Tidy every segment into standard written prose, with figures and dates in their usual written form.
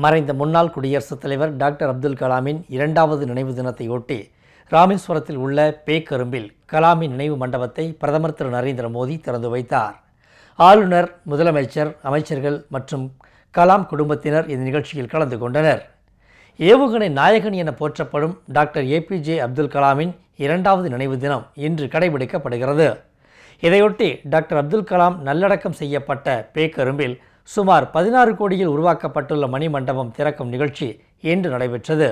மறைந்த முன்னாள் குடியரசுத் தலைவர் டாக்டர் அப்துல் கலாமின் 2வது நினைவு தினத்தையொட்டி ராமேஸ்வரத்தில் உள்ள பேக்கரும்பில் கலாமின் நினைவு மண்டபத்தை பிரதமர் திரு நரேந்திர மோடி திறந்து வைத்தார். ஆளுநர், முதலமைச்சர், அமைச்சர்கள் மற்றும் கலாம் குடும்பத்தினர் இந்த நிகழ்ச்சியில் கலந்து கொண்டனர். ஏவுகணை நாயகன் என போற்றப்படும் டாக்டர் ஏபிஜே அப்துல் கலாமின் 2வது நினைவு தினம் இன்று கடைபிடிக்கப்படுகிறது. இதையொட்டி டாக்டர் அப்துல் கலாம் நல்லடக்கம் செய்யப்பட்ட பேக்கரும்பில் சுமார் 16 கோடியில் உருவாக்கப்பட்டுள்ள மணிமண்டபம் திறக்கும் நிகழ்ச்சி இன்று நடைபெற்றது.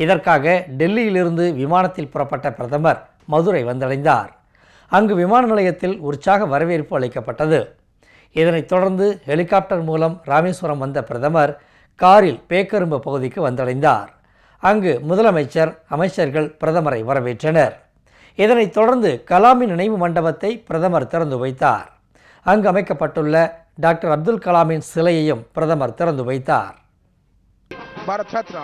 இதற்காக டெல்லியிலிருந்து விமானத்தில் புறப்பட்ட பிரதமர் மதுரை வந்தடைந்தார். அங்கு விமான நிலையத்தில் உற்சாக வரவேற்பு அளிக்கப்பட்டது. இதனைத் தொடர்ந்து ஹெலிகாப்டர் மூலம் ராமேஸ்வரம் வந்த பிரதமர் காரில் பேக்கரும்பு பகுதிக்கு வந்தடைந்தார். அங்கு முதலமைச்சர், அமைச்சர்கள் பிரதமரை வரவேற்றனர். இதனைத் தொடர்ந்து கலாமின் நினைவு மண்டபத்தை பிரதமர் திறந்து வைத்தார். அங்கு அமைக்கப்பட்டுள்ள டாக்டர் அப்துல் கலாமின் சிலையையும் பிரதமர் திறந்து வைத்தார். Bharat Ratna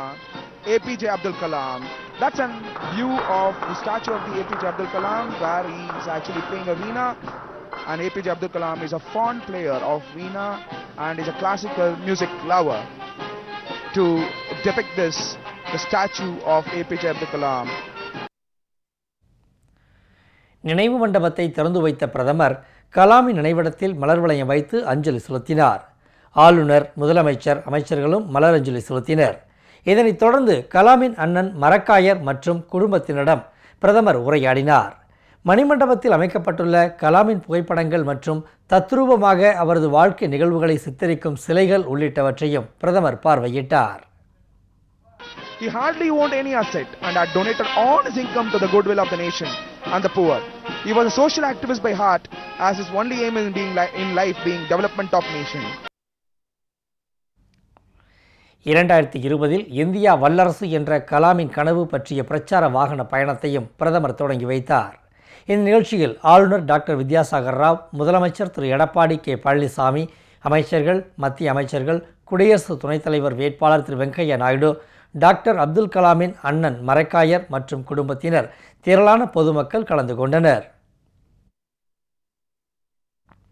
APJ Abdul Kalam. That's a view of the statue of the APJ Abdul Kalam where he is actually playing a veena, and APJ Abdul Kalam is a fond player of veena and is a classical music lover. To depict this, the statue of APJ Abdul Kalam. நினைவு மண்டபத்தை திறந்து வைத்த பிரதமர் கலாமின் நினைவிடத்தில் மலர் வளையம் வைத்து அஞ்சலி செலுத்தினார். ஆளுநர், முதலமைச்சர், அமைச்சர்களும் மலரஞ்சலி செலுத்தினர். இதனைத் தொடர்ந்து கலாமின் அண்ணன் மரக்காயர் மற்றும் குடும்பத்தினரிடம் பிரதமர் உரையாடினார். மணிமண்டபத்தில் அமைக்கப்பட்டுள்ள கலாமின் புகைப்படங்கள் மற்றும் தத்ரூபமாக அவரது வாழ்க்கை நிகழ்வுகளை சித்தரிக்கும் சிலைகள் உள்ளிட்டவற்றையும் பிரதமர் பார்வையிட்டார். He hardly owned any asset and had donated all his income to the goodwill of the nation and the poor. He was a social activist by heart, as his only aim in life being development of nation. 2020இல் India வல்லரசு என்ற கலாமின் கனவு பற்றிய பிரச்சார வாகன பயணத்தையும் பிரதமர் தொடங்கி வைத்தார். இந்த நிகழ்ச்சியில் ஆளுநர் டாக்டர் வித்யாசாகர் ராவ், முதலமைச்சர் திரு எடப்பாடி கே பழனிசாமி, அமைச்சர்கள், மத்திய அமைச்சர்கள், குடியரசு துணைத் தலைவர் வேட்பாளர் திரு வெங்கையா நாயுடு, டாக்டர் அப்துல் கலாமின் அண்ணன் மரக்காயர் மற்றும் குடும்பத்தினர், திரளான பொதுமக்கள் கலந்து கொண்டனர்.